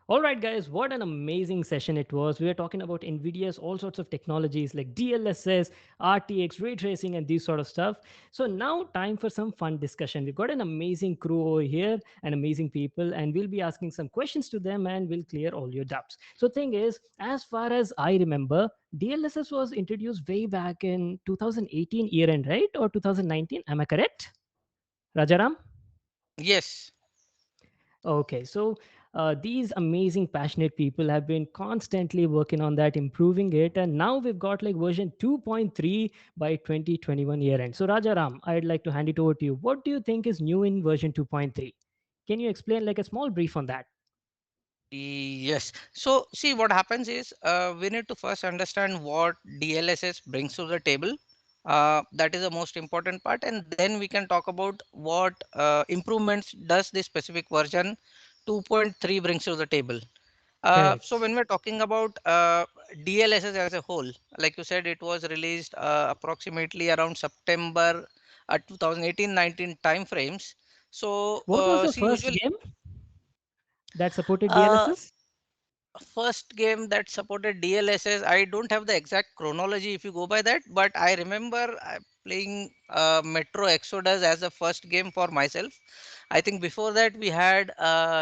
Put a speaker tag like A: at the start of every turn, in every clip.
A: All right, guys, what an amazing session it was. We were talking about NVIDIA's all sorts of technologies like DLSS, RTX, ray tracing, and these sort of stuff. So, now time for some fun discussion. We've got an amazing crew over here and amazing people, and we'll be asking some questions to them and we'll clear all your doubts. So, thing is, as far as I remember, DLSS was introduced way back in 2018 year end, right? Or 2019? Am I correct? Rajaram?
B: Yes.
A: Okay, so these amazing, passionate people have been constantly working on that, improving it, and now we've got like version 2.3 by 2021 year end. So, Rajaram, I'd like to hand it over to you. What do you think is new in version 2.3? Can you explain like a small brief on that?
B: Yes. So see what happens is we need to first understand what DLSS brings to the table. That is the most important part, and then we can talk about what improvements does this specific version 2.3 brings to the table. So
A: Correct.
B: when we're talking about DLSS as a whole, like you said, it was released approximately around September 2018-19 time frames. So
A: What was the
B: see,
A: first
B: usually.
A: game that supported
B: Uh,
A: DLSS?
B: First game that supported DLSS, I don't have the exact chronology if you go by that, but I remember playing Metro Exodus as a first game for myself. I think before that we had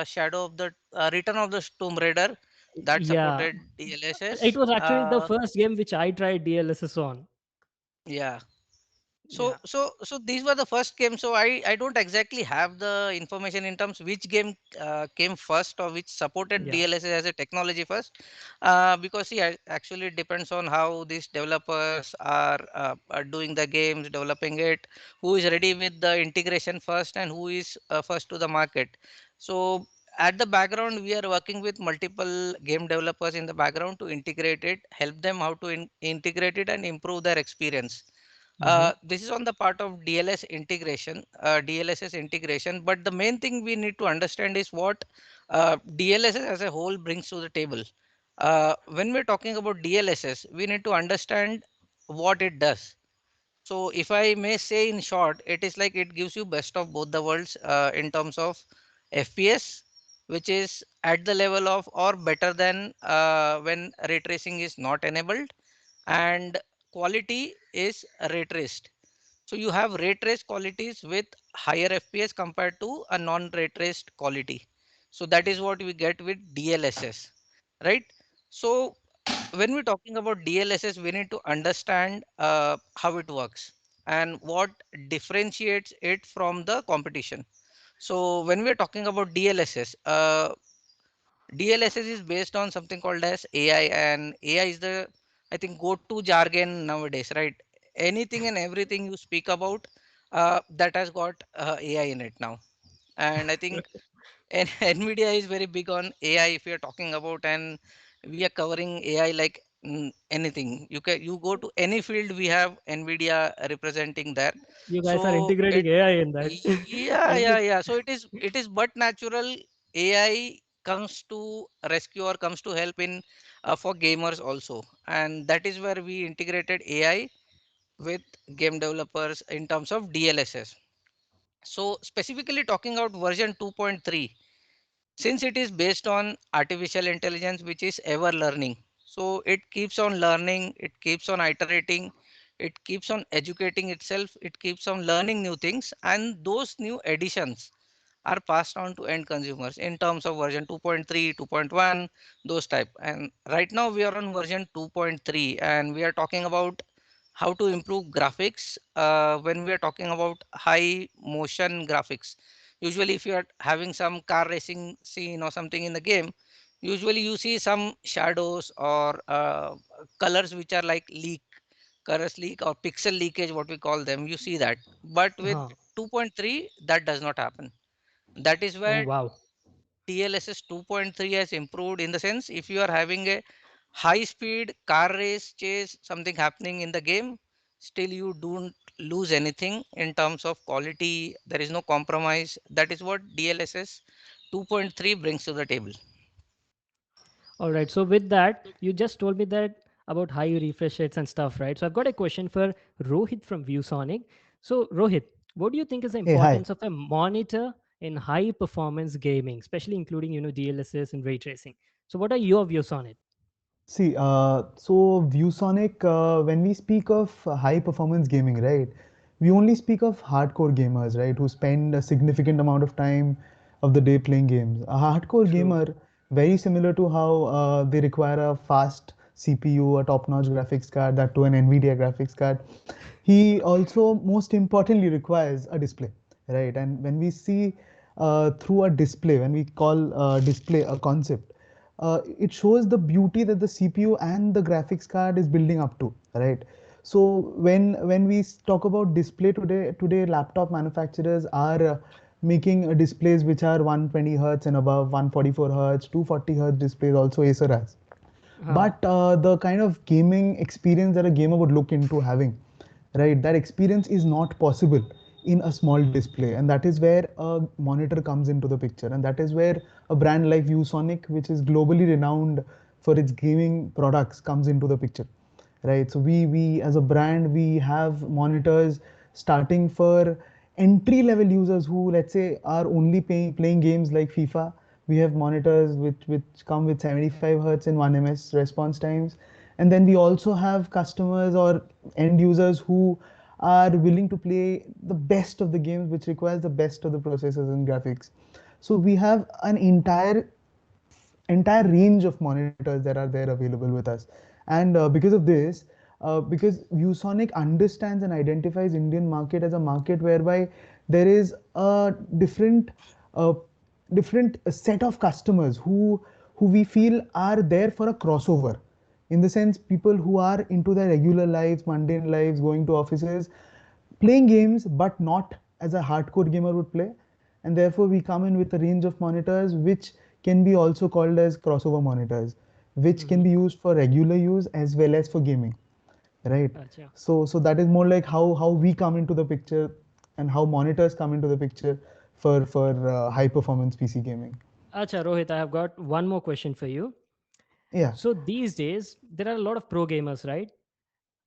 B: Shadow of the Return of the Tomb Raider that
A: Yeah,
B: supported
A: it
B: DLSS.
A: was actually the first game which I tried DLSS on.
B: Yeah.
A: Yeah,
B: So these were the first games. So I don't exactly have the information in terms which game came first or which supported
A: yeah,
B: DLSS as a technology first, because see, actually it depends on how these developers are doing the games, developing it, who is ready with the integration first, and who is first to the market. So at the background, we are working with multiple game developers in the background to integrate it, help them how to integrate it and improve their experience.
A: hmm,
B: This is on the part of DLSS integration. But the main thing we need to understand is what DLSS as a whole brings to the table. When we're talking about DLSS, we need to understand what it does. So, if I may say in short, it is like it gives you best of both the worlds in terms of FPS, which is at the level of or better than when ray tracing is not enabled, and quality is ray traced. So you have ray traced qualities with higher FPS compared to a non-ray traced quality. So that is what we get with DLSS, right? So when we're talking about DLSS, we need to understand how it works and what differentiates it from the competition. So when we're talking about DLSS, DLSS is based on something called as AI, and AI is the, I think, go-to jargon nowadays, right? Anything and everything you speak about, that has got AI in it now. And I think NVIDIA is very big on AI if you're talking about, and we are covering AI like anything. You go to any field, we have NVIDIA representing there.
A: you guys are
B: So
A: integrating
B: it,
A: AI in that.
B: yeah,
A: Every
B: yeah, yeah. So it is but natural. AI comes to rescue or comes to help in for gamers also, and that is where we integrated AI with game developers in terms of DLSS. So specifically talking about version 2.3, since it is based on artificial intelligence which is ever learning, so it keeps on learning, it keeps on iterating, it keeps on educating itself, it keeps on learning new things, and those new additions are passed on to end consumers in terms of version 2.3, 2.1, those type. And right now we are on version 2.3, and we are talking about how to improve graphics. When we are talking about high motion graphics, usually if you are having some car racing scene or something in the game, usually you see some shadows or colors which are like colors leak or pixel leakage, what we call them, you see that. But with
A: huh.
B: 2.3, that does not happen. That is
A: Oh
B: where
A: wow.
B: DLSS 2.3 has improved, in the sense if you are having a high speed car race chase, something happening in the game, still you don't lose anything in terms of quality. There is no compromise. That is what DLSS 2.3 brings to the table.
A: All right. So with that, you just told me that about high refresh rates and stuff, right? So I've got a question for Rohit from ViewSonic. So Rohit, what do you think is the
C: Hey, hi.
A: importance of a monitor in high performance gaming, especially including DLSS and ray tracing. So what are your views on it?
C: See, so ViewSonic, when we speak of high performance gaming, right, we only speak of hardcore gamers, right, who spend a significant amount of time of the day playing games. A hardcore
A: True.
C: gamer, very similar to how they require a fast CPU, a top-notch graphics card, that to an NVIDIA graphics card, he also most importantly requires a display, right? And when we see through a display, when we call display a concept, it shows the beauty that the CPU and the graphics card is building up to, right? So when we talk about display today laptop manufacturers are making displays which are 120 hertz and above, 144 hertz, 240 hertz displays also Acer has.
A: Uh,
C: But the kind of gaming experience that a gamer would look into having, right, that experience is not possible in a small display, and that is where a monitor comes into the picture, and that is where a brand like ViewSonic, which is globally renowned for its gaming products, comes into the picture, right? So we as a brand, we have monitors starting for entry level users who, let's say, are only playing games like FIFA. We have monitors which come with 75 hertz and 1 ms response times, and then we also have customers or end users who are willing to play the best of the games which requires the best of the processors and graphics. So we have an entire range of monitors that are there available with us. And because of this, because ViewSonic understands and identifies Indian market as a market whereby there is a uh, different set of customers who we feel are there for a crossover, in the sense people who are into their regular lives, mundane lives, going to offices, playing games, but not as a hardcore gamer would play. And therefore we come in with a range of monitors which can be also called as crossover monitors, which can
A: mhm.
C: be used for regular use as well as for gaming, right?
A: Acha.
C: So that is more like how we come into the picture, and how monitors come into the picture for high performance PC gaming.
A: Acha, Rohit, I have got one more question for you.
C: Yeah,
A: So these days, there are a lot of pro gamers, right?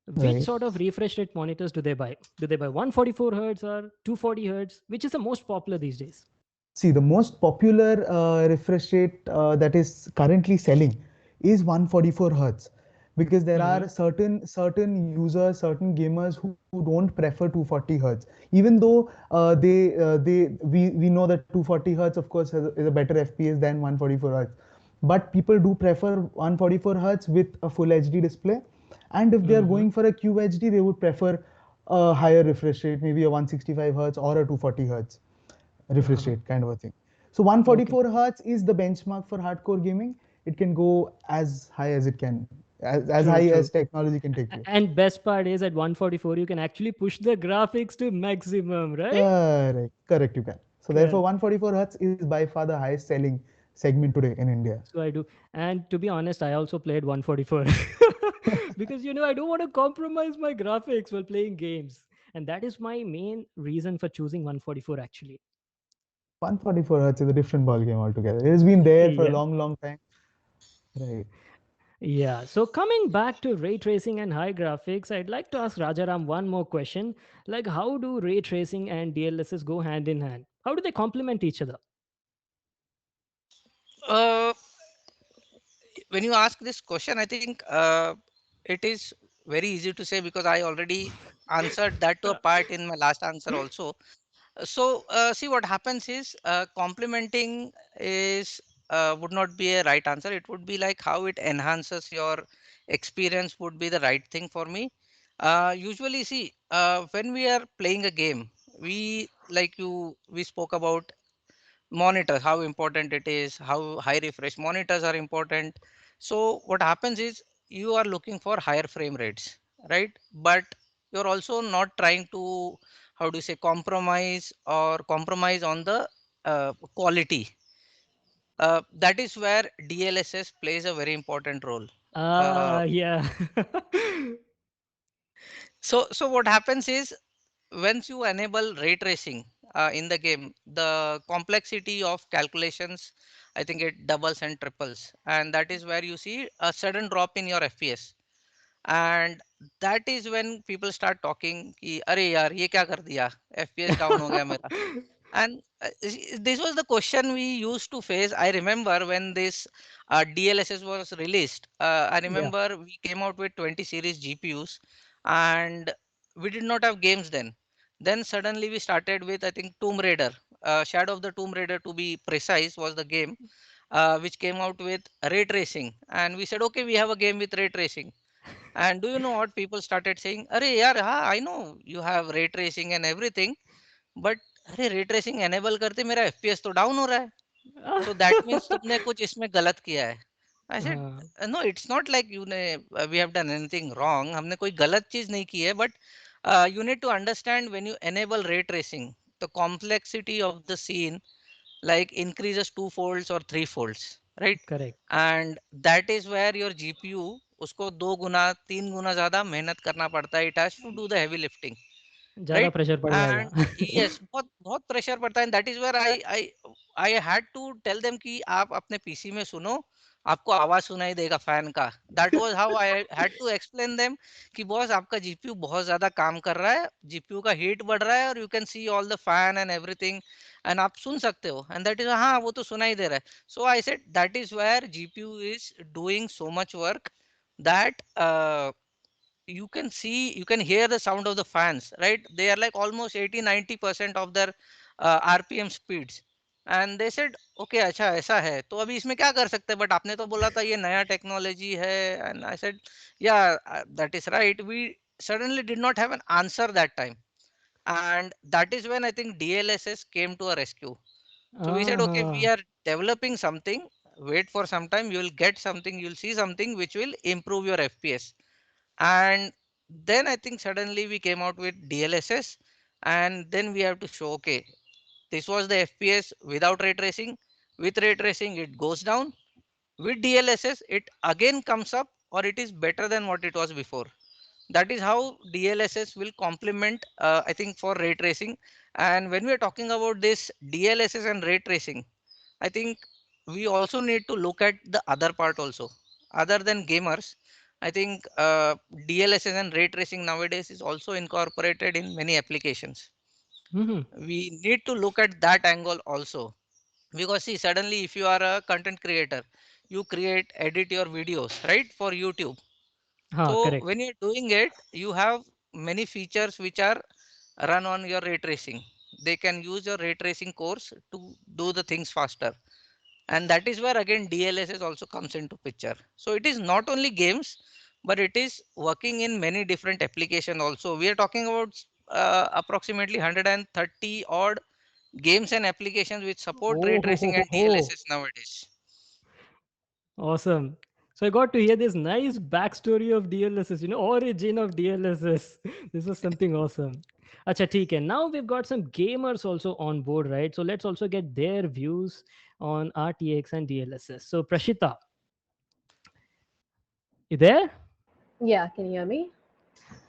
A: Which
C: right.
A: sort of refresh rate monitors do they buy? Do they buy 144 hertz or 240 hertz? Which is the most popular these days?
C: See, the most popular refresh rate that is currently selling is 144 hertz, because there
A: Hmm.
C: are certain users, certain gamers who don't prefer 240 hertz. Even though they we know that 240 hertz, of course, is a better FPS than 144 hertz, but people do prefer 144 hertz with a full HD display. And if they are
A: Hmm.
C: going for a QHD, they would prefer a higher refresh rate, maybe a 165 hertz or a 240 hertz refresh
A: Uh-huh.
C: rate kind of a thing. So
A: Okay.
C: 144 hertz is the benchmark for hardcore gaming. It can go as high as it can, as
A: True,
C: high as
A: true.
C: technology can take you.
A: And best part is at 144, you can actually push the graphics to maximum, right?
C: Correct, you can. So therefore,
A: Correct.
C: 144 hertz is by far the highest selling segment today in India.
A: So I do. And to be honest, I also played 144 because I don't want to compromise my graphics while playing games. And that is my main reason for choosing 144 actually.
C: 144 hertz is a different ball game altogether. It has been there for a
A: Yeah.
C: long, long time. Right.
A: Yeah. So coming back to ray tracing and high graphics, I'd like to ask Rajaram one more question. Like, how do ray tracing and DLSS go hand in hand? How do they complement each other?
B: Uh, when you ask this question, I think it is very easy to say because I already answered that to a part in my last answer also. So see what happens is complementing is would not be a right answer. It would be like how it enhances your experience would be the right thing for me. Usually, see when we are playing a game, we spoke about monitors, how important it is, how high refresh monitors are important. So what happens is you are looking for higher frame rates, right? But you're also not trying to, how do you say, compromise on the quality. That is where DLSS plays a very important role. Uh,
A: Yeah.
B: so what happens is once you enable ray tracing in the game, the complexity of calculations, I think it doubles and triples, and that is where you see a sudden drop in your FPS. And that is when people start talking कि अरे यार ये क्या कर दिया, FPS down हो गया मेरा. And this was the question we used to face. I remember when this DLSS was released. I
A: Yeah.
B: remember we came out with 20 series GPUs, and we did not have games then. Then suddenly we started with, I think, Tomb Raider. Shadow of the Tomb Raider, to be precise, was the game which came out with ray tracing. And we said, okay, we have a game with ray tracing. And do you know what people started saying? Arey yaar, ha, I know you have ray tracing and everything, but अरे ray tracing enable करते मेरा FPS तो down हो रहा है, so that means तुमने कुछ इसमें गलत किया है. आई सेड
A: हाँ,
B: no, it's not like you ने we have done anything wrong, हमने कोई गलत चीज नहीं की है, but you need to understand when you enable ray tracing the complexity of the scene like increases two folds or three folds, right?
A: correct.
B: And that is where your GPU उसको दो गुना तीन गुना ज्यादा मेहनत करना पड़ता है. It has to do the heavy lifting,
A: ज़्यादा
B: right?
A: Pressure पड़ जाएगा.
B: And yes, बहुत बहुत प्रेशर पड़ता है. That is where I had to tell them कि आप अपने पीसी में सुनो, आपको आवाज सुनाई देगा फैन का. That was how I had to explain them कि बॉस आपका जीपीयू बहुत ज्यादा काम कर रहा है, जीपीयू का हीट बढ़ रहा है, और you can see all the fan and everything, and आप सुन सकते हो. एंड दैट इज, हाँ वो तो सुनाई दे रहा है. So I said that is where GPU is doing so much work that you can hear the sound of the fans, right? They are like almost 80-90% of their rpm speeds. And they said, okay, अच्छा ऐसा है तो अभी इसमें क्या कर सकते हैं, बट आपने तो बोला था ये नया टेक्नोलॉजी है. And I said, yeah, that is right. We suddenly did not have an answer that time, and that is when I think DLSS came to a rescue. So we said, okay, we
A: हाँ,
B: are developing something, wait for some time, you will get something, you'll see something which will improve your fps. And then I think suddenly we came out with DLSS, and then we have to show, okay, this was the FPS without ray tracing. With ray tracing, it goes down. With DLSS, it again comes up, or it is better than what it was before. That is how DLSS will complement, I think, for ray tracing. And when we are talking about this DLSS and ray tracing, I think we also need to look at the other part also. Other than gamers, I think DLSS and ray tracing nowadays is also incorporated in many applications.
A: mhm.
B: We need to look at that angle also. Because see, suddenly if you are a content creator, you create, edit your videos, right, for YouTube.
A: हाँ,
B: So
A: correct.
B: when you're doing it, you have many features which are run on your ray tracing. They can use your ray tracing course to do the things faster. And that is where again DLSS also comes into picture. So it is not only games, but it is working in many different applications also. We are talking about approximately 130 odd games and applications which support ray
A: Oh, ho, ho,
B: tracing
A: ho,
B: and
A: ho.
B: DLSS nowadays.
A: Awesome. So I got to hear this nice backstory of DLSS, origin of DLSS. This was something awesome. Acha, theek hai. Now we've got some gamers also on board, right? So let's also get their views on RTX and DLSS. So Prashita, you there?
D: Yeah, can you hear me?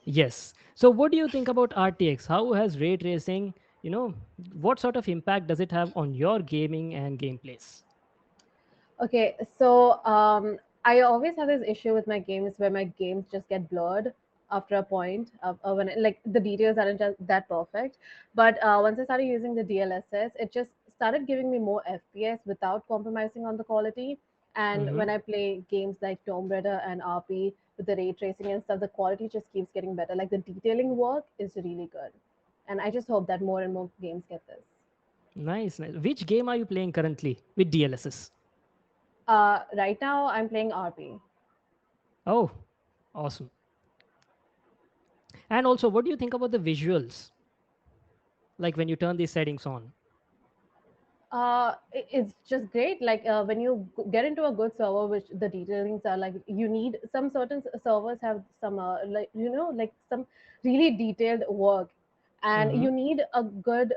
A: Yes. So what do you think about RTX? How has ray tracing, what sort of impact does it have on your gaming and gameplays?
D: Okay, so I always have this issue with my games where my games just get blurred after a point of when like the details aren't just that perfect. But once I started using the DLSS, it just started giving me more FPS without compromising on the quality. And
A: Mm-hmm.
D: when I play games like Tomb Raider and RP with the ray tracing and stuff, the quality just keeps getting better. Like the detailing work is really good, and I just hope that more and more games get this.
A: Nice, nice. Which game are you playing currently with DLSS?
D: Right now, I'm playing RP.
A: Oh, awesome. And also, what do you think about the visuals? Like when you turn these settings on?
D: It's just great. Like when you get into a good server, which the detailings are like, you need some certain servers have some like like some really detailed work, and
A: Mm-hmm.
D: you need a good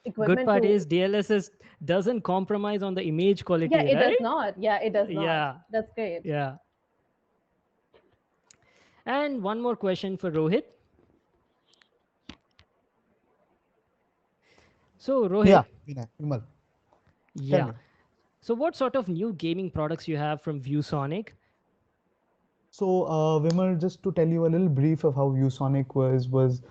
A: Good
D: equipment
A: part
D: to.
A: is DLSS doesn't compromise on the image
D: Yeah,
A: quality,
D: it does
A: right?
D: not. Yeah, it does not.
A: Yeah,
D: That's great.
A: yeah. And one more question for Rohit. So,
C: Yeah,
A: Rohit,
C: Vinay, Vimal, tell
A: yeah.
C: me.
A: So, what sort of new gaming products you have from ViewSonic?
C: So, Vimal, just to tell you a little brief of how ViewSonic was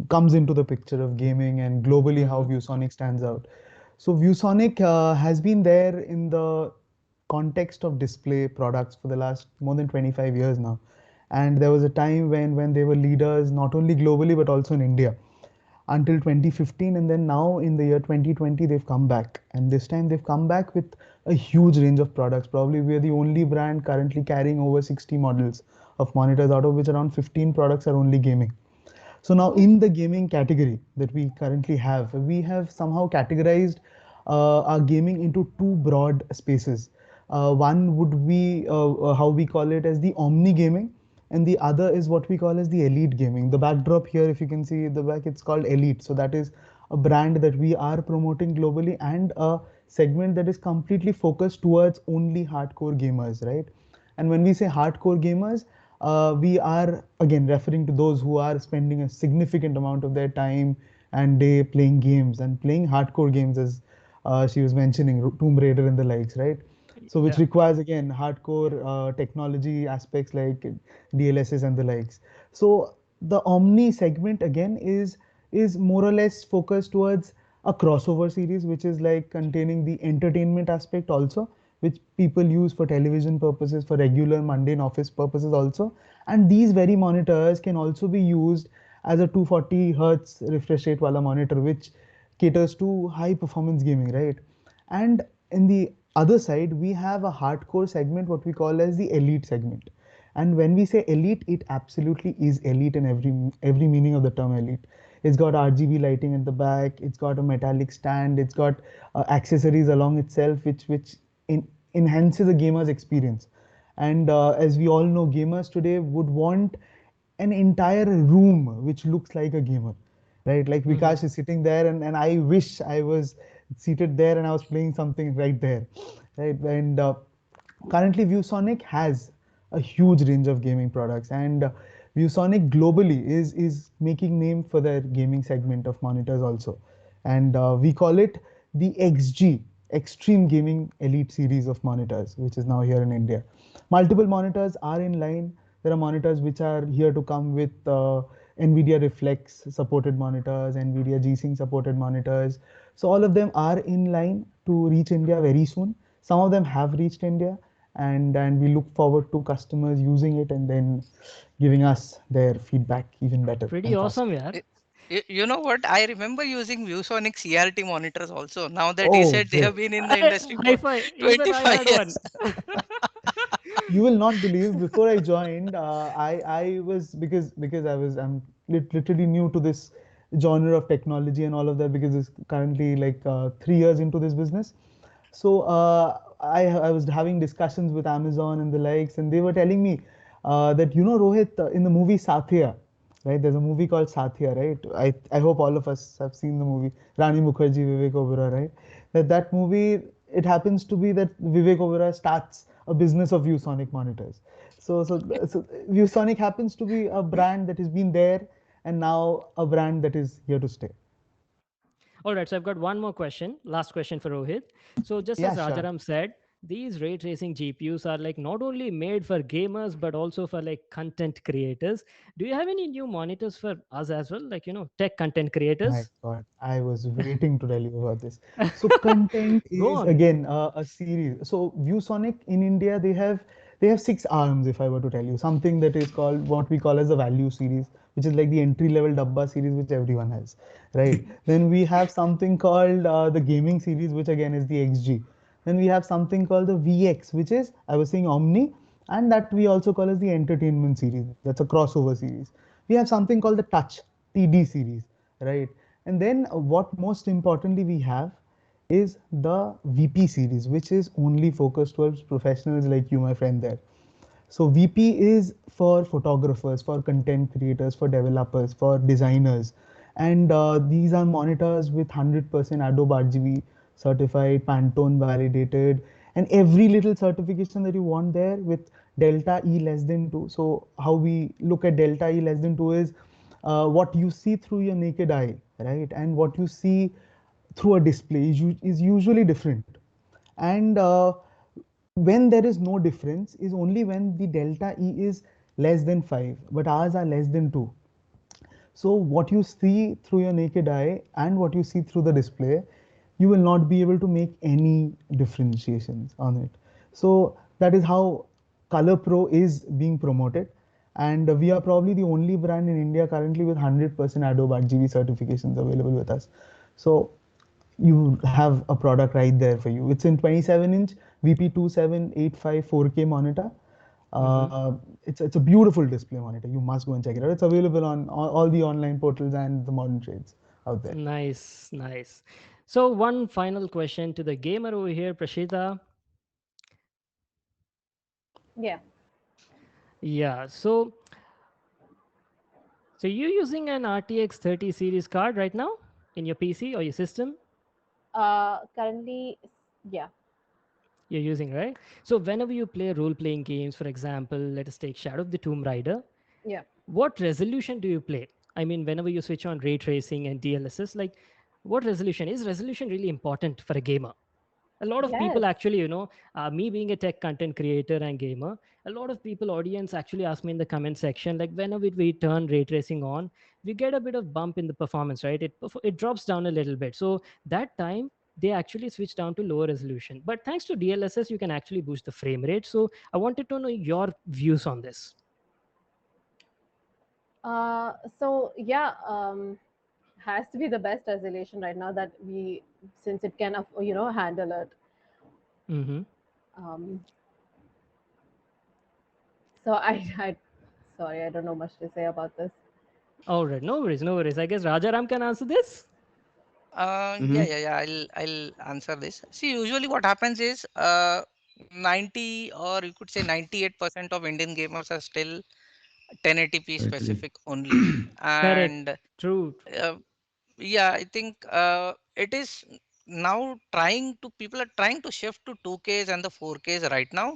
C: comes into the picture of gaming and globally how
A: Hmm.
C: ViewSonic stands out. So ViewSonic has been there in the context of display products for the last more than 25 years now. And there was a time when they were leaders not only globally but also in India until 2015, and then now in the year 2020 they've come back, and this time they've come back with a huge range of products. Probably we are the only brand currently carrying over 60 models of monitors, out of which around 15 products are only gaming. So now
A: Oh,
C: in the gaming category that we currently have, we have somehow categorized our gaming into two broad spaces. One would be how we call it as the omni gaming, and the other is what we call as the elite gaming. The backdrop here, if you can see at the back, it's called Elite. So that is a brand that we are promoting globally, and a segment that is completely focused towards only hardcore gamers, right? And when we say hardcore gamers, we are again referring to those who are spending a significant amount of their time and day playing games and playing hardcore games, as she was mentioning, Tomb Raider and the likes, right? So which
A: yeah.
C: requires again hardcore technology aspects like DLSS and the likes. So the Omni segment again is more or less focused towards a crossover series, which is like containing the entertainment aspect also, which people use for television purposes, for regular mundane office purposes also. And these very monitors can also be used as a 240 hertz refresh rate wala monitor, which caters to high performance gaming, right? And in the other side, we have a hardcore segment, what we call as the elite segment. And when we say elite, it absolutely is elite in every meaning of the term elite. It's got RGB lighting at the back. It's got a metallic stand. It's got accessories along itself, which enhances the gamer's experience. And as we all know, gamers today would want an entire room which looks like a gamer, right? Like
A: Hmm.
C: Vikash is sitting there, and I wish I was seated there and I was playing something right there, right? And currently ViewSonic has a huge range of gaming products, and ViewSonic globally is making name for their gaming segment of monitors also, and we call it the XG Extreme Gaming Elite series of monitors, which is now here in India. Multiple monitors are in line. There are monitors which are here to come with NVIDIA Reflex supported monitors, NVIDIA G-Sync supported monitors. So all of them are in line to reach India very soon. Some of them have reached India, and we look forward to customers using it and then giving us their feedback even better
A: Pretty
C: and faster.
A: awesome, yeah.
B: Y- You know what? I remember using ViewSonic CRT monitors also. Now that he
C: Oh,
B: said they
C: great.
B: have been in the industry
A: High
B: for
A: five. Even I
B: 25
A: had one.
B: years.
C: You will not believe, before I joined, I was, because I'm literally new to this genre of technology and all of that, because it's currently like 3 years into this business. So I was having discussions with Amazon and the likes, and they were telling me that, you know, Rohit, in the movie Satya, right? There's a movie called Satya, right? I hope all of us have seen the movie. Rani Mukherjee, Vivek Oberoi, right? That movie, it happens to be that Vivek Oberoi starts a business of ViewSonic monitors. So ViewSonic happens to be a brand that has been there, and now a brand that is here to stay.
A: All right, so I've got one more question, last question for Rohit. So just
C: Yeah,
A: as
C: sure.
A: Rajaram said, these ray tracing GPUs are like not only made for gamers but also for like content creators. Do you have any new monitors for us as well, like tech content
C: Oh my
A: creators?
C: God, I was waiting to tell you about this. So content
A: Go
C: is
A: on.
C: again a series. So ViewSonic in India, they have six arms. If I were to tell you something that is called what we call as the value series, which is like the entry level Dabba series, which everyone has, right? Then we have something called the gaming series, which again is the XG. Then we have something called the VX, which is, I was saying, Omni, and that we also call as the entertainment series. That's a crossover series. We have something called the Touch TD series, right? And then what most importantly we have is the VP series, which is only focused towards professionals like you, my friend there. So VP is for photographers, for content creators, for developers, for designers, and these are monitors with 100% Adobe RGB certified, Pantone validated, and every little certification that you want there with delta E less than 2. So how we look at delta E less than 2 is what you see through your naked eye, right? And what you see through a display is usually different. And when there is no difference is only when the delta E is less than 5, but ours are less than 2. So what you see through your naked eye and what you see through the display, you will not be able to make any differentiations on it. So that is how Color Pro is being promoted. And we are probably the only brand in India currently with 100% Adobe RGB certifications available with us. So you have a product right there for you. It's in 27-inch VP2785 4K monitor.
A: Hmm.
C: It's a beautiful display monitor. You must go and check it out. It's available on all the online portals and the modern trades out there.
A: Nice, nice. So one final question to the gamer over here, Prashita.
D: Yeah.
A: Yeah. So you're using an RTX 30 series card right now in your PC or your system?
D: Currently, yeah.
A: You're using, right? So whenever you play role-playing games, for example, let us take Shadow of the Tomb Raider,
D: Yeah.
A: what resolution do you play? I mean, whenever you switch on ray tracing and DLSS, like what resolution? Is resolution really important for a gamer? A lot of
D: Yes.
A: people actually, me being a tech content creator and gamer, a lot of people, audience actually ask me in the comment section, like whenever we turn ray tracing on, we get a bit of bump in the performance, right? It drops down a little bit. So that time they actually switch down to lower resolution. But thanks to DLSS, you can actually boost the frame rate. So I wanted to know your views on this.
D: So yeah, has to be the best resolution right now that since it can, handle it.
A: Mm-hmm.
D: Um, so I, sorry, I don't know much to say about this.
A: All right, no worries, no worries. I guess Rajaram can answer this.
B: Yeah. I'll answer this. See, usually what happens is 90 or you could say 98% of Indian gamers are still 1080p
C: Agree.
B: specific only.
A: Correct.
B: And
A: True.
B: uh, yeah, I think it is now people are trying to shift to 2Ks and the 4Ks right now.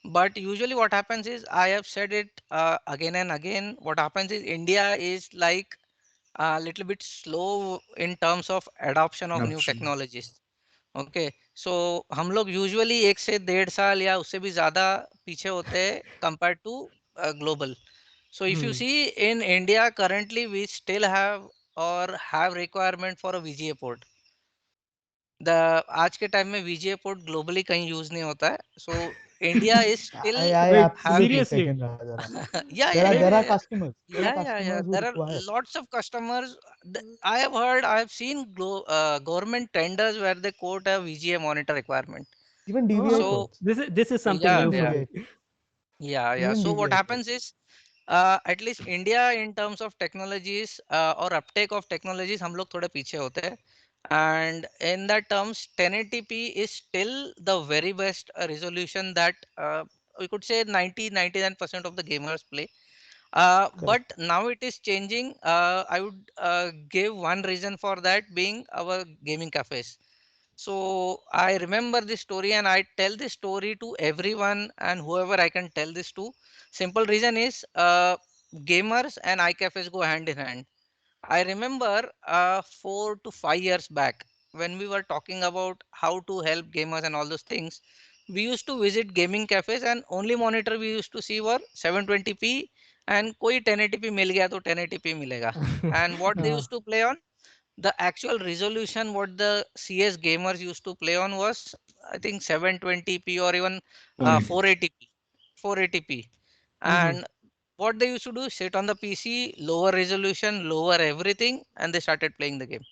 B: But usually what happens is, I have said it again and again, what happens is India is like a little bit slow in terms of adoption of new
C: Adoption.
B: technologies. Okay so हम लोग usually 1 से 1.5 साल या उससे भी ज़्यादा पीछे होते हैं compare to global. So if you
A: Hmm.
B: see in India currently we still have requirement for a VGA port. The आज के टाइम में VGA port globally कहीं यूज नहीं होता है. So India is still
C: I
A: Wait,
C: absolutely
B: having
A: seriously?
C: second Rajaram.
B: yeah yeah
A: Wait.
B: yeah
C: There are
B: yeah
C: customers. There are
B: yeah.
C: customers who
B: There are
C: require.
B: lots of customers. I have heard, I have seen government tenders where they quote a VGA monitor requirement.
C: Even DVI
A: Oh,
B: So
C: ports.
A: this is something
B: yeah,
A: new
C: Even
A: for
B: yeah,
A: me.
C: DVI ports.
B: yeah.
C: Even
B: So what
C: DVI
B: happens
C: ports.
B: is, at least India in terms of technologies or uptake of technologies, हम लोग थोड़े पीछे होते हैं. And in that terms, 1080p is still the very best resolution that we could say 99% of the gamers play. But
C: Correct.
B: now it is changing. I would give one reason for that being our gaming cafes. So I remember this story and I tell this story to everyone and whoever I can tell this to. Simple reason is gamers and iCafes go hand in hand. I remember 4 to 5 years back when we were talking about how to help gamers and all those things. We used to visit gaming cafes and only monitor we used to see were 720p and कोई 1080p मिल गया तो 1080p मिलेगा. And what they
A: Ah.
B: used to play on, the actual resolution what the CS gamers used to play on was I think 720p or even
C: 480.
B: 480p. 480p.
A: Mhm.
B: And what they used to do, sit on the PC, lower resolution, lower everything, and they started playing the game.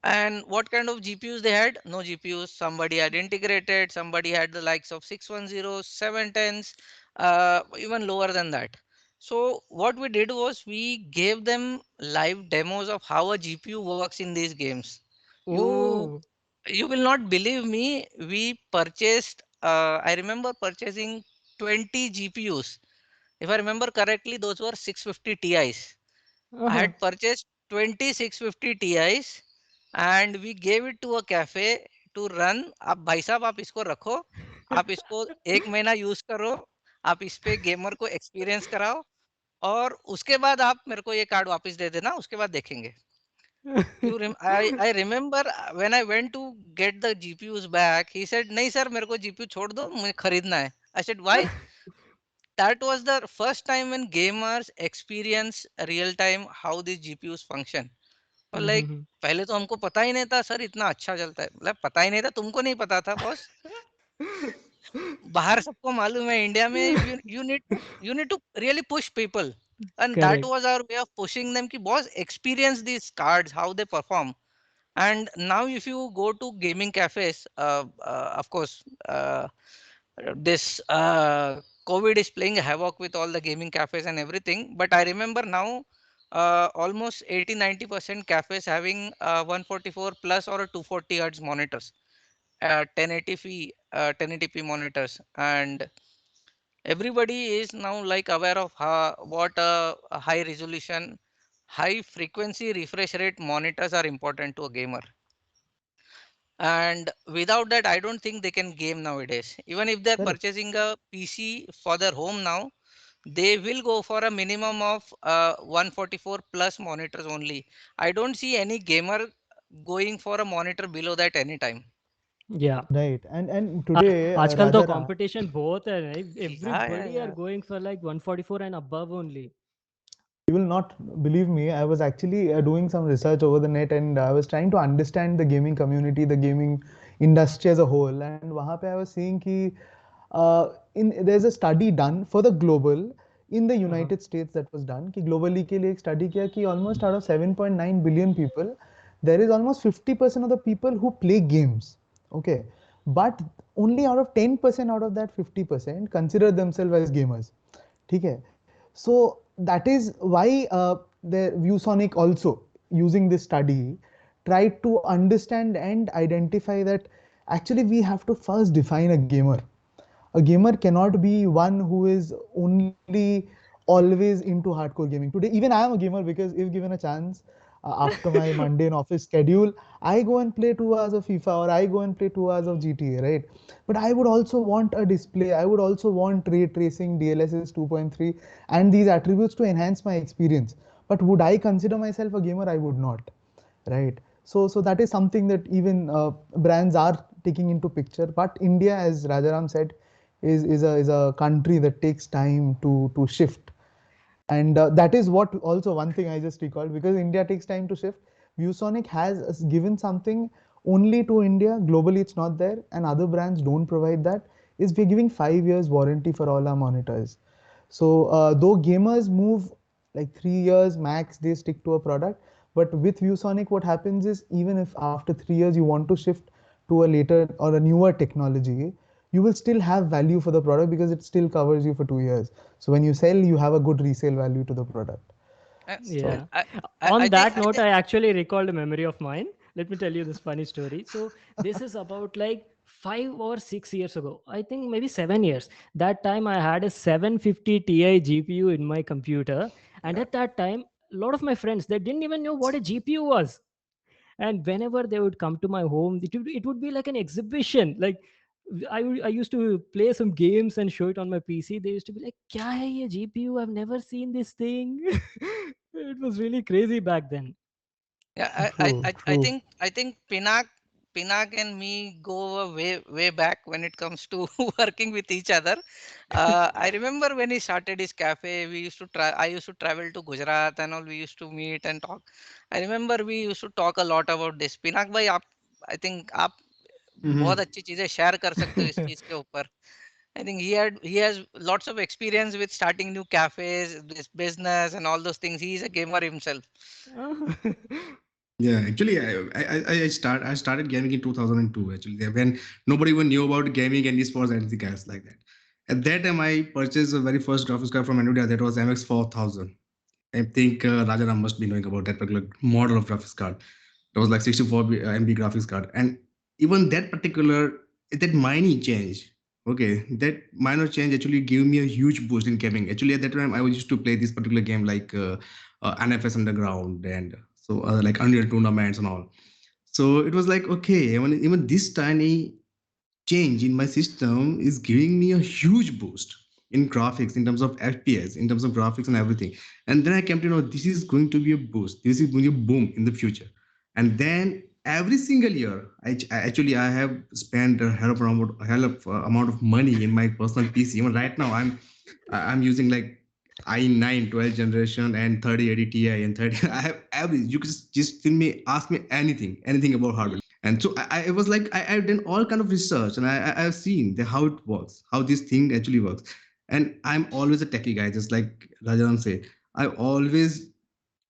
B: And what kind of GPUs they had? No GPUs. Somebody had integrated, somebody had the likes of 610s, 710s, even lower than that. So what we did was we gave them live demos of how a GPU works in these games. You
A: Oh.
B: you will not believe me. We purchased. I remember purchasing 20 GPUs. If I remember correctly, those were 650 Ti's. I
A: Uh-huh.
B: had purchased 2650 Ti's and we gave it to a cafe to run. आप भाई साहब आप इसको रखो, आप इसको 1 महीना use करो, आप इस पे गेमर को एक्सपीरियंस कराओ और उसके बाद आप मेरे को ये कार्ड वापस दे देना, उसके बाद देखेंगे. I remember when I went to get the GPUs back, he said नहीं सर मेरे को GPU छोड़ दो, मुझे खरीदना है. I said why? that was the first time when gamers experience real time how the GPUs function. और like
A: Mhm.
B: पहले तो हमको पता ही नहीं था सर इतना अच्छा चलता है, मतलब पता ही नहीं था, तुमको नहीं पता था बॉस, बाहर सबको मालूम है, इंडिया में you need to really push people, and that
A: Correct.
B: was our way of pushing them कि boss experience these cards how they perform. And now if you go to gaming cafes, of course, this COVID is playing havoc with all the gaming cafes and everything, but I remember now almost 80-90% cafes having 144 plus or a 240 hertz monitors, 1080p monitors, and everybody is now like aware of how, what a high resolution, high frequency refresh rate monitors are important to a gamer. And without that, I don't think they can game nowadays. Even if they're
C: Correct.
B: purchasing a PC for their home now, they will go for a minimum of 144 plus monitors only. I don't see any gamer going for a monitor below that anytime.
A: Yeah.
C: Right. And today,
A: आजकल तो
C: Raja Ram,
A: competition बहुत है right?
B: Yeah, yeah,
A: Everybody are
B: yeah.
A: going for like 144 and above only.
C: you will not believe me. I was actually doing some research over the net, and I was trying to understand the gaming community, the gaming industry as a whole. And वहाँ पे I was seeing कि there's a study done for the global in the
A: Uh-huh.
C: United States that was done कि globally के लिए एक study किया कि almost out of 7.9 billion people, there is almost 50% of the people who play games. Okay, but only out of 10% out of that 50% consider themselves as gamers. ठीक है. So that is why the ViewSonic also using this study tried to understand and identify that actually we have to first define a gamer. A gamer cannot be one who is only always into hardcore gaming. Today even I am a gamer because if given a chance, after my mundane office schedule, I go and play 2 hours of FIFA, or I go and play 2 hours of GTA, right? But I would also want a display, I would also want ray tracing, DLSS 2.3 and these attributes to enhance my experience. But would I consider myself a gamer? I would not, right? So that is something that even brands are taking into picture. But India, as Rajaram said, is a country that takes time to shift. And that is what also one thing I just recalled, because India takes time to shift. ViewSonic has given something only to India. Globally, it's not there, and other brands don't provide that. Is we're giving 5 years warranty for all our monitors. So though gamers move like 3 years max, they stick to a product. But with ViewSonic, what happens is even if after 3 years you want to shift to a later or a newer technology, you will still have value for the product because it still covers you for 2 years. So when you sell, you have a good resale value to the product.
B: Uh,
C: So
A: Yeah.
B: I, I
A: On
B: think
A: that note, I actually recalled a memory of mine. Let me tell you this funny story. So, this is about like 5 or 6 years ago. I think maybe 7 years. That time I had a 750 Ti GPU in my computer. And
B: yeah.
A: at that time, a lot of my friends, they didn't even know what a GPU was. And whenever they would come to my home, it would be like an exhibition. Like, I used to play some games and show it on my PC. They used to be like, kya hai ye GPU? I've never seen this thing. It was really crazy back then.
B: Yeah,
C: true, true.
B: I think Pinak and me go way back when it comes to working with each other. I remember when he started his cafe, we used to try. I used to travel to Gujarat and all. We used to meet and talk. I remember we used to talk a lot about this. Pinak भाई आप, I think आप बहुत
E: Hmm.
B: अच्छी चीजें share कर सकते हो इस चीज के ऊपर. I think he has lots of experience with starting new cafes, this business and all those things. He is a gamer himself.
E: Yeah, actually, I started gaming in 2002. Actually, when nobody even knew about gaming and esports and anything else like that. At that time, I purchased the very first graphics card from Nvidia. That was MX 4000. I think Rajaram must be knowing about that particular model of graphics card. It was like 64 MB graphics card, and even that particular that mining change. Okay, that minor change actually gave me a huge boost in gaming. Actually, at that time, I was used to play this particular game like NFS Underground and so like Unreal tournaments and all. So it was like okay, even this tiny change in my system is giving me a huge boost in graphics, in terms of FPS, in terms of graphics and everything. And then I came to know this is going to be a boost. This is going to boom in the future. And then every single year, actually I have spent a hell of amount of money in my personal PC. Even right now, I'm I'm using like i9 12th generation and 3080 Ti and 30. I have every. You could just tell me, ask me anything about hardware. And so I was like, I've done all kind of research, and I've seen how it works, how this thing actually works. And I'm always a techie guy, just like Rajaram say. I always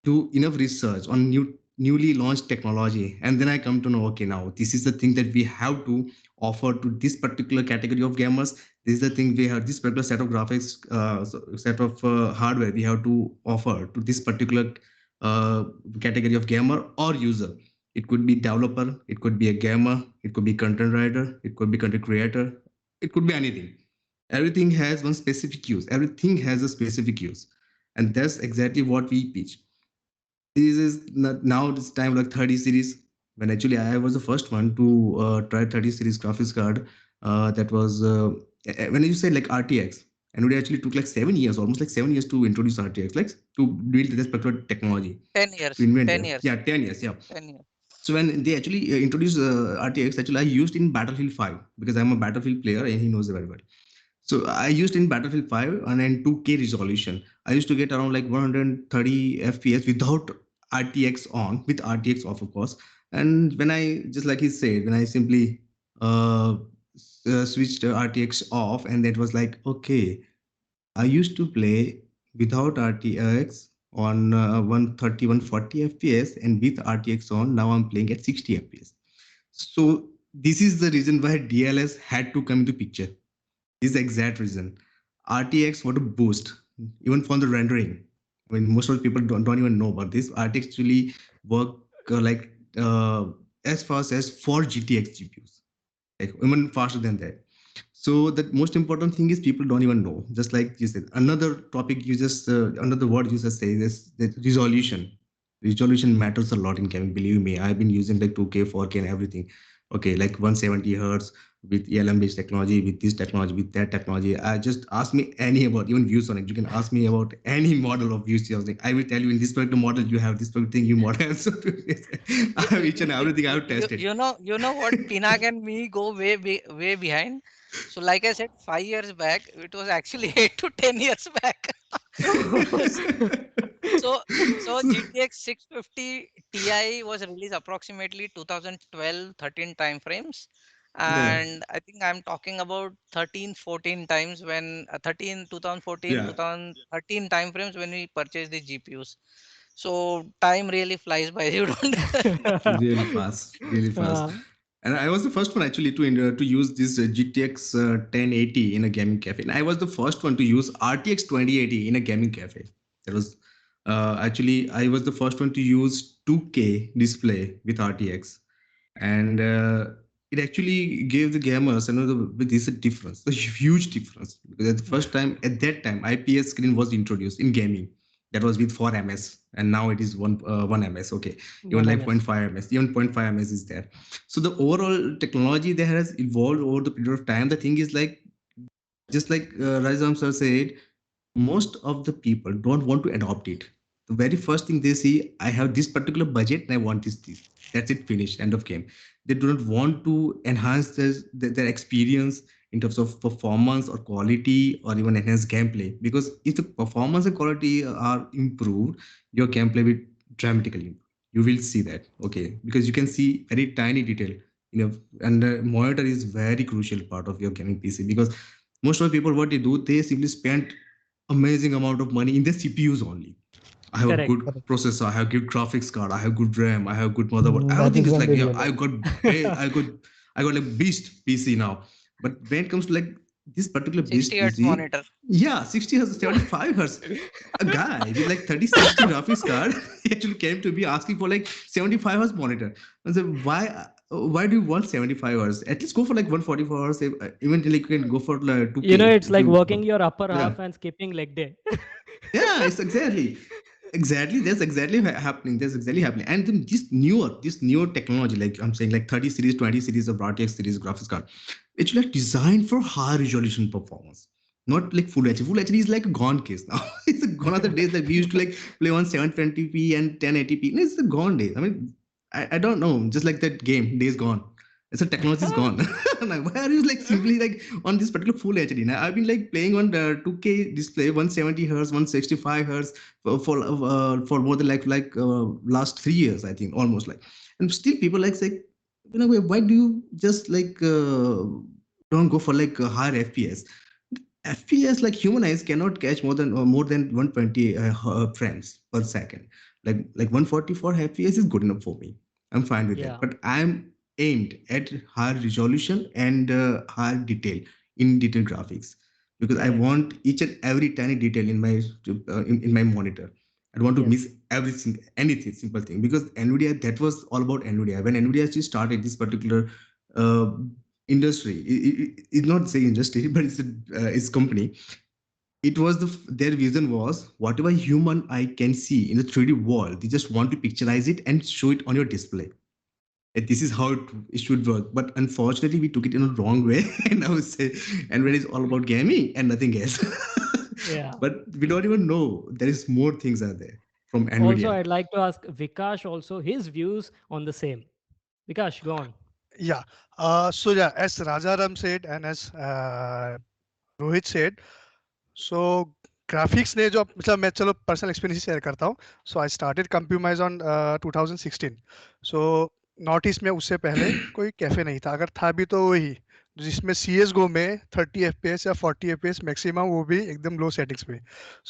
E: do enough research on newly launched technology, and then I come to know, okay, now this is the thing that we have to offer to this particular category of gamers. This is the thing we have, this particular set of graphics, set of hardware we have to offer to this particular category of gamer or user. It could be developer, it could be a gamer, it could be content writer, it could be content creator, it could be anything. Everything has one specific use, everything has a specific use, and that's exactly what we pitch. This is not, now this time like 30 series, when actually I was the first one to try 30 series graphics card. That was when you say like RTX, and it actually took like 7 years, almost like 7 years to introduce RTX, like to build this particular technology,
B: 10
E: to
B: years,
E: invent
B: 10
E: it.
B: years,
E: Yeah, 10 years. Yeah.
B: 10 years.
E: So when they actually introduced RTX, actually I used in Battlefield 5 because I'm a Battlefield player and he knows very well. So I used in Battlefield 5 and then 2K resolution. I used to get around like 130 FPS without RTX on, with RTX off, of course. And when I, just like he said, when I simply switched RTX off, and that was like, okay, I used to play without RTX on 130, 140 FPS, and with RTX on, now I'm playing at 60 FPS. So this is the reason why DLS had to come into picture. This is the exact reason. RTX what a boost, even for the rendering. I mean, most of the people don't even know about this. RTX actually work like as fast as 4 GTX GPUs, like even faster than that. So the most important thing is people don't even know. Just like you said, another topic you just another word you just say is that resolution. Resolution matters a lot in gaming. Believe me, I've been using like 2K, 4K, and everything. Okay, like 170 hertz with ELM based technology, with this technology, with that technology. I just ask me any about even views on it. You can ask me about any model of views. I will tell you in this particular model you have this particular thing you model. So I have each and everything I have tested.
B: You know what, Pinag and me go way behind. So like I said, 5 years back, it was actually 8 to 10 years back. So so
E: So,
B: GTX 650 Ti was released approximately 2012 13 time frames,
E: yeah,
B: and I think I'm talking about 13 14 times when 13 2014
E: yeah.
B: 2013 time frames when we purchased the GPUs. So time really flies by. You don't
E: Really fast, really fast.
A: Uh,
E: And I was the first one actually to use this GTX 1080 in a gaming cafe. And I was the first one to use RTX 2080 in a gaming cafe. That was actually I was the first one to use 2K display with RTX, and it actually gave the gamers another. But this is a difference, a huge difference, because at the first time, at that time, IPS screen was introduced in gaming. That was with 4 ms, and now it is 1 ms. Okay, even
A: one
E: like
A: MS.
E: zero point 0.5 ms, even 0.5 ms is there. So the overall technology there has evolved over the period of time. The thing is like, just like Rajam sir said, most of the people don't want to adopt it. The very first thing they see, I have this particular budget and I want this. That's it, finished, end of game. They do not want to enhance their experience in terms of performance or quality or even enhance gameplay. Because if the performance and quality are improved, your gameplay will dramatically improve. You will see that, okay? Because you can see very tiny detail, and the monitor is very crucial part of your gaming PC, because most of the people what they do, they simply spend amazing amount of money in the CPUs only. I have a
A: Correct.
E: good processor, I have good graphics card, I have good RAM, I have good motherboard.
C: That
E: Everything
C: is
E: is
C: when
E: like,
C: they
E: yeah,
C: realize.
E: I got like beast PC now. But when it comes to like this particular
B: 60
E: beast
B: hertz
E: PC,
B: monitor.
E: yeah, 60 hertz, 75 hertz. A guy with like 3060 graphics card he actually came to me asking for like 75 hertz monitor. I said, why do you want 75 hours? At least go for like 144 hours. Even like you can go for like
A: You know,
E: 2K
A: it's
E: if
A: like
E: you,
A: working your upper
E: yeah.
A: half and skipping leg day.
E: Yeah, it's exactly that's exactly happening. That's exactly happening. And then this newer technology, like I'm saying, like 30 series, 20 series of RTX series graphics card, it's like designed for high resolution performance, not like full HD. Full HD is like a gone case now. It's a gone other days that we used to like play on 720p and 1080p. It's a gone days. I mean, I don't know, just like that game, days gone. So technology is gone. Like, why are you like simply like on this particular full HD? Now I've been like playing on the 2K display, 170 hertz, 165 hertz for more than last 3 years, I think, almost like. And still people like say, why do you just like don't go for like a higher FPS? FPS, like human eyes cannot catch more than 120 frames per second. Like 144 FPS is good enough for me. I'm fine with that.
A: Yeah.
E: But I'm aimed at higher resolution and higher detail graphics, because I
A: Correct.
E: want each and every tiny detail in my monitor. I don't want to
A: Yes.
E: miss everything, anything, simple thing. Because Nvidia, that was all about Nvidia. When Nvidia actually started this particular uh, industry, it's not say industry, but it's company. It was their vision was whatever human eye can see in the 3D world, they just want to picturize it and show it on your display. And this is how it should work. But unfortunately, we took it in a wrong way, and I would say, and when it's all about gaming and nothing else.
A: Yeah.
E: But we don't even know there is more things out there from
A: Also,
E: Nvidia.
A: I'd like to ask Vikash also his views on the same. Vikash, go on.
F: Yeah. So yeah, as Rajaram said and as Rohit said, so graphics ने जो मतलब मैं चलो personal experience share करता हूँ. So I started Compumise on 2016. So north east में उससे पहले कोई कैफे नहीं था, अगर था भी तो वही जिसमें CSGO में 30 FPS या 40 FPS मैक्सिमम, वो भी एकदम लो सेटिंग्स पे.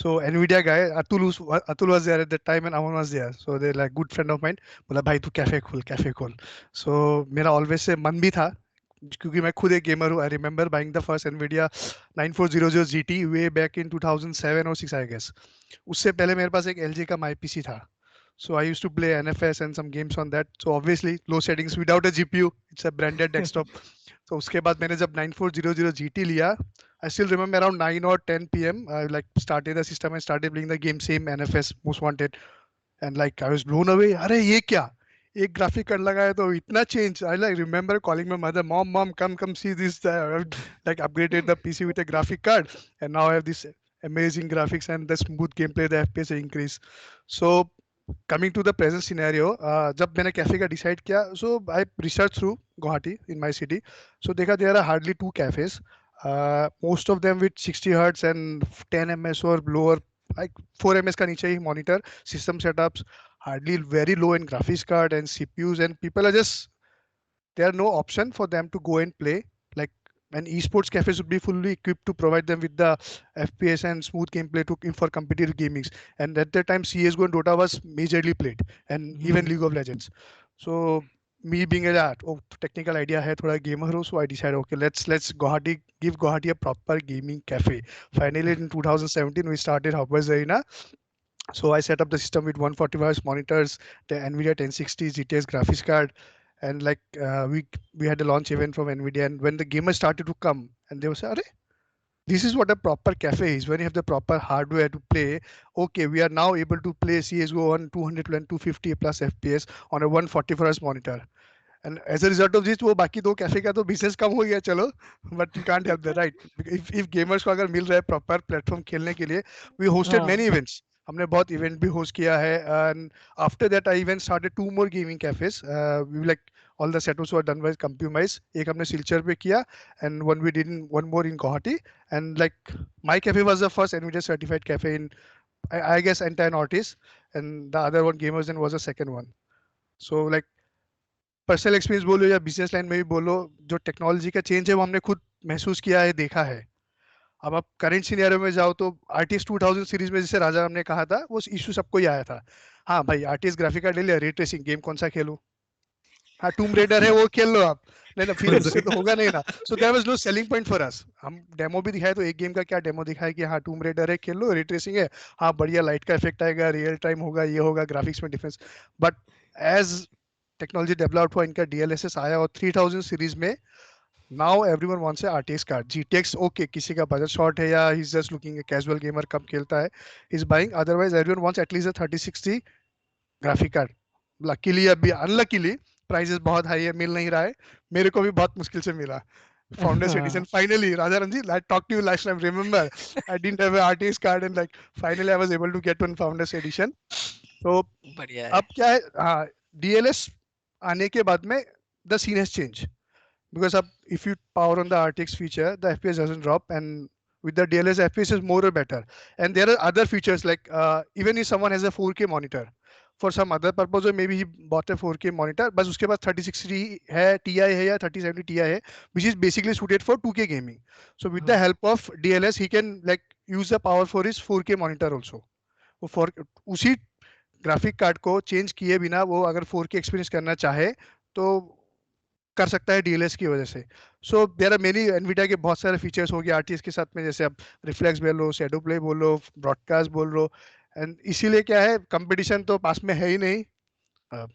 F: सो एनवीडिया गए, Atul was there at that time and Aman was there, so they like good friend of mine, बोला भाई तू कैफे खोल. सो मेरा ऑलवेज से मन भी था क्योंकि मैं खुद एक गेमर हूँ. I remember buying the first Nvidia 9400 GT way back in 2007 और 6 आई गेस. उससे पहले मेरे पास एक LG का माई पीसी था. So I used to play NFS and some games on that. So obviously low settings without a GPU. It's a branded desktop. So उसके बाद मैंने जब 9400 GT लिया, I still remember around 9 or 10 p.m. I like started the system and started playing the game, same NFS Most Wanted, and like I was blown away. अरे ये क्या, एक graphic card लगाया तो इतना change. I like remember calling my mother, mom, come see this. Like upgraded the PC with a graphic card, and now I have this amazing graphics and the smooth gameplay, the FPS increase. So coming to the present scenario, जब मैंने cafe का decide किया, so I researched through Guwahati in my city. So देखा there are hardly 2 cafes, most of them with 60 hertz and 10 ms or lower, like 4 ms का नीचे ही monitor, system setups, hardly very low in graphics card and CPUs, and people are just, there are no option for them to go and play. Like, and esports cafes would be fully equipped to provide them with the FPS and smooth gameplay for competitive gaming. And at that time, CS:GO and Dota was majorly played, and even League of Legends. So me being a technical idea hai, thoda gamer ho, so I decided, okay, let's give Guwahati a proper gaming cafe. Finally, in 2017, we started Hoppers Arena. So I set up the system with 145 monitors, the NVIDIA 1060 GTX graphics card, and like we had a launch event from NVIDIA, and when the gamers started to come, and they were saying, this is what a proper cafe is, when you have the proper hardware to play. Okay, we are now able to play CSGO on 200 and 250 plus FPS on a 144 Hz monitor. And as a result of this, वो बाकी दो cafe का तो business कम हो गया चलो, but you can't help that, right? If gamers को अगर मिल रहा है proper platform खेलने के लिए, we hosted
A: हाँ.
F: many events. हमने बहुत event भी host किया है, and after that I even started 2 more gaming cafes. We like all the setups were done by Compumise. एक हमने सिलचर पे किया, and one more in Guwahati. And like my cafe was the first NVIDIA certified cafe in I guess entire Northeast, and the other one Gamers Den was the second one. So like personal experience बोलो या business line में भी बोलो, जो technology का change है वो हमने खुद महसूस किया है, देखा है. अब आप करंट सिनेरियो में जाओ तो आरटीएक्स 2000 सीरीज में जैसे राजा हमने कहा था, वो इशू सबको ही आया था. हाँ भाई, आरटीएक्स ग्राफिक कार्ड ले लिया, रे ट्रेसिंग गेम कौन सा खेलूं, हाँ टूम रेडर है वो खेल लो आप, नहीं ना फिर उससे तो होगा नहीं ना. So there was no selling point for us. हम डेमो भी दिखाए तो एक गेम का क्या डेमो दिखाया कि हाँ टूम रेडर है खेल लो, रे ट्रेसिंग है, हाँ बढ़िया लाइट का इफेक्ट आएगा, रियल टाइम होगा, ये होगा, ग्राफिक्स में difference. But as technology develop हुआ, इनका DLSS आया और 3000 सीरीज में now everyone wants a RTX card. GTX okay, किसी का बजट शॉर्ट है या he is just looking, casual gamer कम खेलता है, is buying. Otherwise everyone wants at least a 3060 graphic card. Luckily अभी अनलकीली प्राइसेस बहुत हाई है, मिल नहीं रहा है. मेरे को भी बहुत मुश्किल से मिला founders edition. Finally Raja Ranji, I talked to you last time, remember I didn't have a RTX card and like finally I was able to get one founders edition. So
B: बढ़िया है.
F: अब क्या है, हाँ DLS आने के बाद में the scene has changed. because if you power on the RTX feature, the FPS doesn't drop, and with the DLS, FPS is more or better. And there are other features like even if someone has a 4K monitor for some other purpose, or maybe he bought a 4K monitor, but उसके पास 3060 है, Ti है या 3070 Ti है, which is basically suited for 2K gaming. So with the
A: हाँ
F: help of DLS, he can like use the power for his 4K monitor also. वो for उसी graphic card को change किए बिना वो अगर 4K एक्सपीरियंस करना चाहे तो कर सकता है डीएलएस की वजह से. So there are many Nvidia के बहुत सारे फीचर्स हो गए आरटीएस के साथ में, जैसे आप रिफ्लेक्स बोल लो, शैडो प्ले बोल लो, ब्रॉडकास्ट बोल लो. एंड इसीलिए क्या है, कंपटीशन तो पास में है ही नहीं. अ,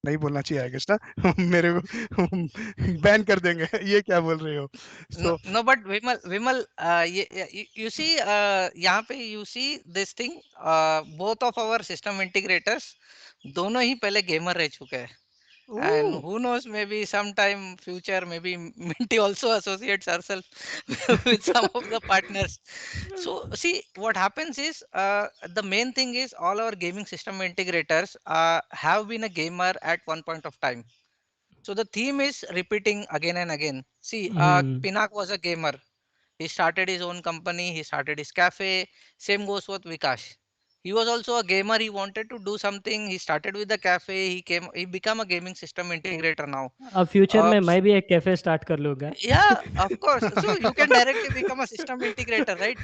F: नहीं बोलना चाहिए आई गेस ना. मेरे को बैन कर देंगे. ये क्या बोल रहे हो?
B: No,
F: so
B: no, but Vimal, you see, यहाँ पे you see this thing, both of our system integrators, दोनों ही पहले गेमर रह चुके हैं. And
A: Ooh.
B: who knows, maybe sometime future, maybe Minty also associates herself with some of the partners. So see, what happens is, the main thing is all our gaming system integrators have been a gamer at one point of time. So the theme is repeating again and again. See,
A: Hmm.
B: Pinak was a gamer. He started his own company. He started his cafe. Same goes with Vikash. He was also a gamer. He wanted to do something. He started with the cafe. He became a gaming system integrator now.
A: अब future में
B: So
A: मैं भी एक cafe start कर लूंगा.
B: yeah, of course. So you can directly become a system integrator, right?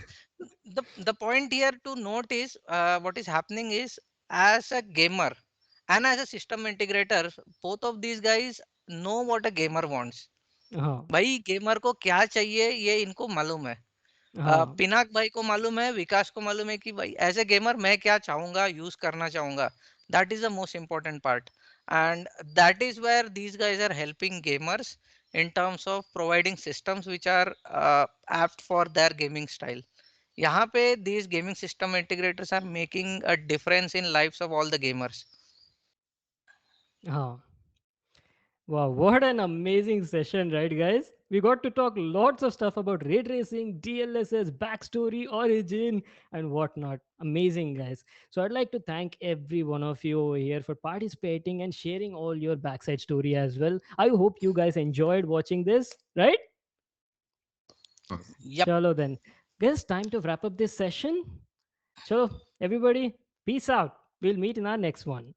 B: The point here to note is, what is happening is, as a gamer and as a system integrator, both of these guys know what a gamer wants.
A: हाँ
B: भाई gamer को क्या चाहिए ये इनको मालूम है.
A: हाँ
B: पिनाक भाई को मालूम है, विकास को मालूम है कि भाई एज ए गेमर मैं क्या चाहूंगा, यूज करना चाहूंगा. That is the most important part, and that is where these guys are helping gamers in terms of providing systems which are apt for their gaming style. यहाँ पे these gaming system integrators are making a difference in lives of all the gamers.
A: हाँ. Wow, what an amazing session, right, guys? We got to talk lots of stuff about ray tracing, DLSS, backstory, origin, and whatnot. Amazing, guys. So, I'd like to thank every one of you over here for participating and sharing all your backside story as well. I hope you guys enjoyed watching this, right?
E: Okay.
B: Yep.
A: Chalo then. Guys, time to wrap up this session. So, everybody, peace out. We'll meet in our next one.